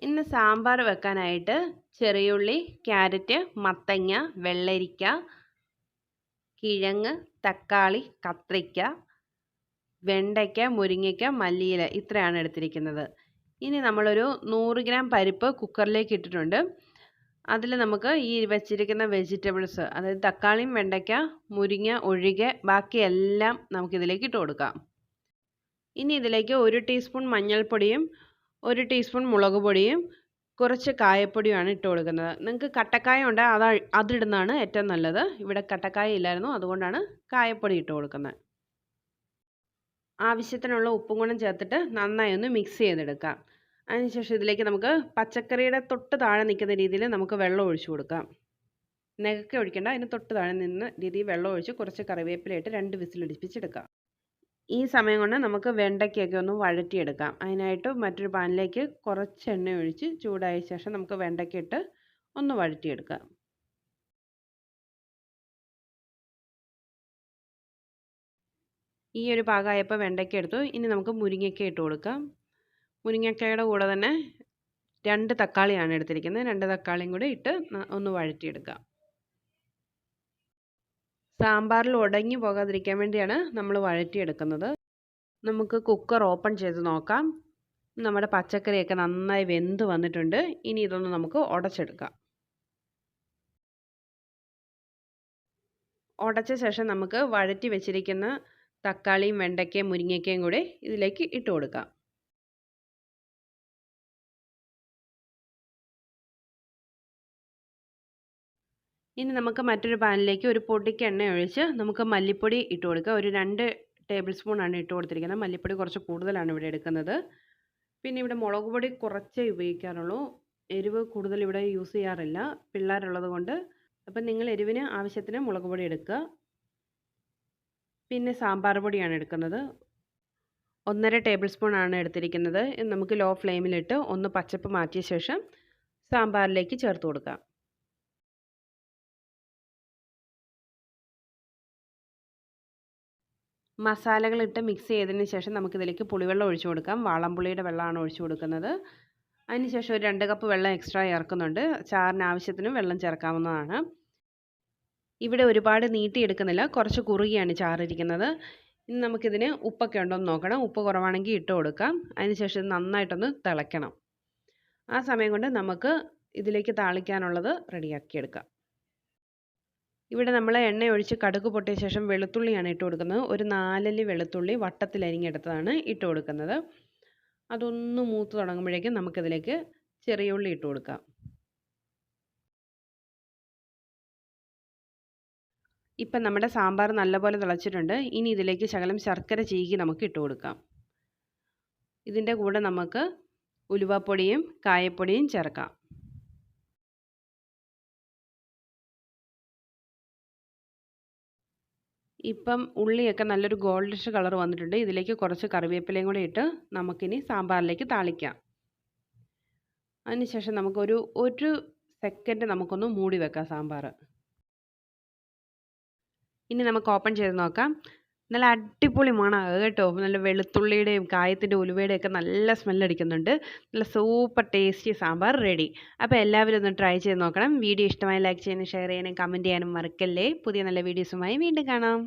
ഇന്ന് സാമ്പാർ വെക്കാനായിട്ട് ചെറിയുള്ളി, ക്യാരറ്റ്, മത്തങ്ങ, വെള്ളരിക്ക, കിഴങ്ങ്, തക്കാളി, കത്രിക്ക, വെണ്ടയ്ക്ക, മുരിങ്ങയ്ക്ക, മല്ലിയില ഇത്രയാണ് എടുത്തിരിക്കുന്നത്. ഇനി നമ്മളൊരു 100 ഗ്രാം പരിപ്പ് കുക്കറിലേക്ക് ഇട്ടിട്ടുണ്ട്. അതിൽ നമുക്ക് ഈ വെച്ചിരിക്കുന്ന വെജിറ്റബിൾസ്, അതായത് തക്കാളിയും വെണ്ടയ്ക്ക, മുരിങ്ങ ഒഴികെ ബാക്കിയെല്ലാം നമുക്കിതിലേക്ക് ഇട്ട് കൊടുക്കാം. ഇനി ഇതിലേക്ക് 1 ടീസ്പൂൺ മഞ്ഞൾപ്പൊടിയും 1 ടീസ്പൂൺ മുളക് പൊടിയും കുറച്ച് കായപ്പൊടിയുമാണ് ഇട്ട് കൊടുക്കുന്നത്. നിങ്ങൾക്ക് കട്ടക്കായ ഉണ്ടെങ്കിൽ അതിടുന്നതാണ് ഏറ്റവും നല്ലത്. ഇവിടെ കട്ടക്കായ ഇല്ലായിരുന്നു, അതുകൊണ്ടാണ് കായപ്പൊടി ഇട്ട് കൊടുക്കുന്നത്. ആവശ്യത്തിനുള്ള ഉപ്പും കൂടെ ചേർത്തിട്ട് നന്നായി ഒന്ന് മിക്സ് ചെയ്തെടുക്കാം. അതിനുശേഷം ഇതിലേക്ക് നമുക്ക് പച്ചക്കറിയുടെ തൊട്ട് താഴെ നിൽക്കുന്ന രീതിയിൽ നമുക്ക് വെള്ളം ഒഴിച്ചു കൊടുക്കാം. നികക്കി ഒഴിക്കേണ്ട, അതിന് തൊട്ട് താഴെ നിന്ന് രീതിയിൽ വെള്ളം ഒഴിച്ച് കുറച്ച് കറിവേപ്പിലയിട്ട് 2 വിസിലടിപ്പിച്ചെടുക്കാം. ഈ സമയം കൊണ്ട് നമുക്ക് വെണ്ടയ്ക്കൊക്കെ ഒന്ന് വഴറ്റിയെടുക്കാം. അതിനായിട്ട് മറ്റൊരു പാനിലേക്ക് കുറച്ച് എണ്ണ ഒഴിച്ച് ചൂടായ ശേഷം നമുക്ക് വെണ്ടയ്ക്ക ഇട്ട് ഒന്ന് വഴറ്റിയെടുക്കാം. ഈ ഒരു പാകമായപ്പോൾ വെണ്ടയ്ക്ക എടുത്തു. ഇനി നമുക്ക് മുരിങ്ങയ്ക്ക ഇട്ട് കൊടുക്കാം. മുരിങ്ങയ്ക്കയുടെ കൂടെ തന്നെ 2 തക്കാളിയാണ് എടുത്തിരിക്കുന്നത്. 2 തക്കാളിയും കൂടി ഇട്ട് ഒന്ന് വഴറ്റിയെടുക്കാം. സാമ്പാറിൽ ഉടഞ്ഞു പോകാതിരിക്കാൻ വേണ്ടിയാണ് നമ്മൾ വഴറ്റിയെടുക്കുന്നത്. നമുക്ക് കുക്കർ ഓപ്പൺ ചെയ്ത് നോക്കാം. നമ്മുടെ പച്ചക്കറിയൊക്കെ നന്നായി വെന്ത് വന്നിട്ടുണ്ട്. ഇനി ഇതൊന്ന് നമുക്ക് ഉടച്ചെടുക്കാം. ഉടച്ച ശേഷം നമുക്ക് വഴറ്റി വെച്ചിരിക്കുന്ന തക്കാളിയും വെണ്ടയ്ക്കയും മുരിങ്ങയ്ക്കയും കൂടി ഇതിലേക്ക് ഇട്ട് കൊടുക്കാം. ഇനി നമുക്ക് മറ്റൊരു പാനിലേക്ക് ഒരു പൊടിക്ക് എണ്ണ ഒഴിച്ച് നമുക്ക് മല്ലിപ്പൊടി ഇട്ട് കൊടുക്കുക. ഒരു 2 ടേബിൾ സ്പൂൺ ആണ് ഇട്ട് കൊടുത്തിരിക്കുന്നത്. മല്ലിപ്പൊടി കുറച്ച് കൂടുതലാണ് ഇവിടെ എടുക്കുന്നത്. പിന്നെ ഇവിടെ മുളക് പൊടി കുറച്ചേ ഉപയോഗിക്കാറുള്ളൂ. എരിവ് കൂടുതൽ ഇവിടെ യൂസ് ചെയ്യാറില്ല, പിള്ളേരുള്ളത് കൊണ്ട്. അപ്പം നിങ്ങൾ എരിവിന് ആവശ്യത്തിന് മുളക് പൊടി എടുക്കുക. പിന്നെ സാമ്പാർ പൊടിയാണ് എടുക്കുന്നത്. 1.5 ടേബിൾ സ്പൂൺ ആണ് എടുത്തിരിക്കുന്നത്. നമുക്ക് ലോ ഫ്ലെയിമിലിട്ട് ഒന്ന് പച്ചപ്പ് മാറ്റിയ ശേഷം സാമ്പാറിലേക്ക് ചേർത്ത് കൊടുക്കാം. മസാലകളിട്ട് മിക്സ് ചെയ്തതിന് ശേഷം നമുക്കിതിലേക്ക് പുളിവെള്ളം ഒഴിച്ചു കൊടുക്കാം. വാളംപുളിയുടെ വെള്ളമാണ് ഒഴിച്ചു കൊടുക്കുന്നത്. അതിനുശേഷം ഒരു 2 കപ്പ് വെള്ളം എക്സ്ട്രാ ചേർക്കുന്നുണ്ട്. ചാറിന് ആവശ്യത്തിനും വെള്ളം ചേർക്കാവുന്നതാണ്. ഇവിടെ ഒരുപാട് നീട്ടിയെടുക്കുന്നില്ല, കുറച്ച് കുറുകിയാണ് ചാറിരിക്കുന്നത്. ഇനി നമുക്കിതിന് ഉപ്പൊക്കെ ഉണ്ടോ എന്ന് നോക്കണം. ഉപ്പ് കുറവാണെങ്കിൽ ഇട്ട് കൊടുക്കാം. അതിനുശേഷം ഇത് നന്നായിട്ടൊന്ന് തിളയ്ക്കണം. ആ സമയം കൊണ്ട് നമുക്ക് ഇതിലേക്ക് താളിക്കാനുള്ളത് റെഡിയാക്കിയെടുക്കാം. ഇവിടെ നമ്മൾ എണ്ണ ഒഴിച്ച് കടുക് പൊട്ടിയ ശേഷം വെളുത്തുള്ളിയാണ് ഇട്ട് കൊടുക്കുന്നത്. ഒരു 4 അല്ലി വെളുത്തുള്ളി വട്ടത്തിൽ അരിഞ്ഞെടുത്തതാണ് ഇട്ട് കൊടുക്കുന്നത്. അതൊന്ന് മൂത്ത് തുടങ്ങുമ്പോഴേക്കും നമുക്കിതിലേക്ക് ചെറിയ ഉള്ളി ഇട്ട് കൊടുക്കാം. ഇപ്പം നമ്മുടെ സാമ്പാർ നല്ലപോലെ തിളച്ചിട്ടുണ്ട്. ഇനി ഇതിലേക്ക് ശകലം ശർക്കര ചീകി നമുക്ക് ഇട്ട് കൊടുക്കാം. ഇതിൻ്റെ കൂടെ നമുക്ക് ഉലുവാപ്പൊടിയും കായപ്പൊടിയും ചേർക്കാം. ഇപ്പം ഉള്ളിയൊക്കെ നല്ലൊരു ഗോൾഡിഷ് കളർ വന്നിട്ടുണ്ട്. ഇതിലേക്ക് കുറച്ച് കറിവേപ്പിലയും കൂടി ഇട്ട് നമുക്കിനി സാമ്പാറിലേക്ക് താളിക്കാം. അതിനുശേഷം നമുക്കൊരു 1 സെക്കൻഡ് നമുക്കൊന്ന് മൂടി വെക്കാം സാമ്പാർ. ഇനി നമുക്ക് ഓപ്പൺ ചെയ്ത് നോക്കാം. നല്ല അടിപൊളി മണമാണ് കേട്ടോ. നല്ല വെളുത്തുള്ളിയുടെയും കായത്തിൻ്റെ ഉലുവയുടെയും ഒക്കെ നല്ല സ്മെല്ലടിക്കുന്നുണ്ട്. നല്ല സൂപ്പർ ടേസ്റ്റി സാമ്പാർ റെഡി. അപ്പോൾ എല്ലാവരും ഒന്ന് ട്രൈ ചെയ്ത് നോക്കണം. വീഡിയോ ഇഷ്ടമായി ലൈക്ക് ചെയ്യാനും ഷെയർ ചെയ്യാനും കമൻറ്റ് ചെയ്യാനും മറക്കല്ലേ. പുതിയ നല്ല വീഡിയോസുമായി വീണ്ടും കാണാം.